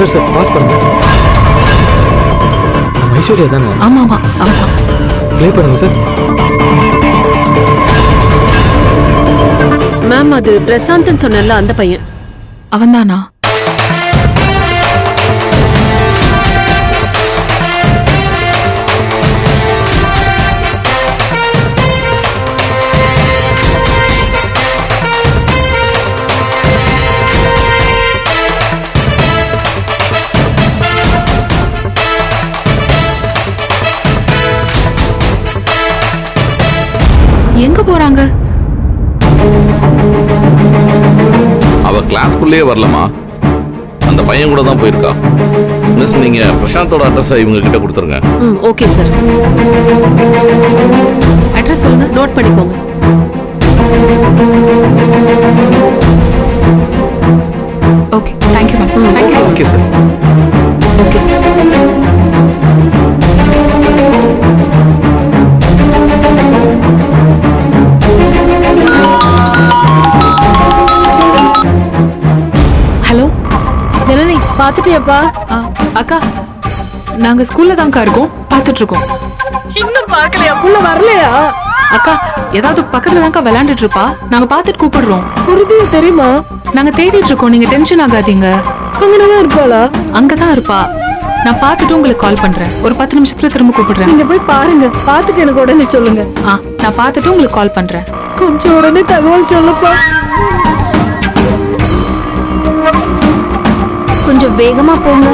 Sir sir pass பண்ணுங்க. ஐஸ்வர்யா தானே? ஆமா ஆமா அவதான். ப்ளே பண்ணுங்க சார். மேம் அது பிரசாந்த்னு சொன்னல அந்த பையன். அவன்தானா? எங்க போறாங்க? அவ கிளாஸ்க்குள்ளேயே வரலமா, அந்த பையன் கூட தான் போயிருக்கா. மிஸ் நீங்க பிரசாந்தோட அட்ரஸ் இவங்க கிட்ட கொடுத்துருங்க. Okay sir. அட்ரஸ் சொல்லுங்க, நோட் பண்ணிக்கோங்க. Okay thank you ma'am. Thank you. Okay sir. Okay. Hello Janani பாத்துட்டியாப்பா? அக்கா நாங்க ஸ்கூல்ல தான்க்கா இருக்கோம், பார்த்துட்டு இருக்கோம். இன்னும் பார்க்கலையா? புள்ள வரலையா? அக்கா ஏதாவது பக்கத்துல தான்க்கா விளையாண்டுட்டு இருப்பா, நாங்க பார்த்துட்டு கூப்பிடுறோம். புரியுது தெரியுமா? நாங்க தேடிட்டு இருக்கோம், நீங்க டென்ஷன் ஆகாதீங்க. அங்கதான் இருப்பாளா? அங்கதான் இருப்பா. நான் பார்த்துட்டு உங்களுக்கு கால் பண்றேன். ஒரு 10 நிமிஷத்துல திரும்ப கூப்பிடுறேன். நீங்க போய் பாருங்க, பார்த்துட்டு எனக்கு உடனே சொல்லுங்க. நான் பார்த்துட்டு உங்களுக்கு கால் பண்றேன். கொஞ்சம் உடனே தகவல் சொல்லுப்பா. கொஞ்சம் வேகமா போங்க.